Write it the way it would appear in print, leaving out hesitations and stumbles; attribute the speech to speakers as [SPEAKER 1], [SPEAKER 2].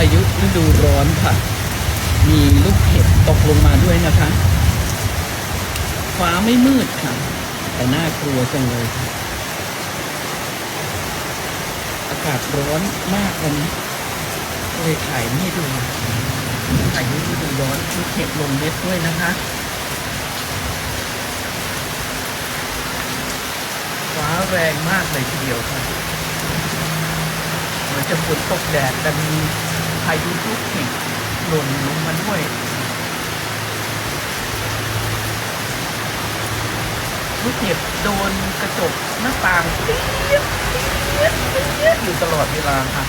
[SPEAKER 1] ายุฤดูร้อนค่ะ มีลูกเห็บตกลงมาด้วยนะคะ ฟ้าไม่มืดค่ะ แต่น่ากลัวจังเลยค่ะอากาศร้อนมากวันนี้เลยถ่ายนี่ดูพายุฤดูร้อนลูกเห็บลงเม็ดด้วยนะคะ ฟ้าแรงมากเลยทีเดียวค่ะเหมือนจะฝนตกแดดแต่มีพายุลูกเห็บหล่นลงมาด้วยลูกเห็บโดนกระจกหน้าต่างเปี๊ยกอยู่ตลอดเวลาค่ะ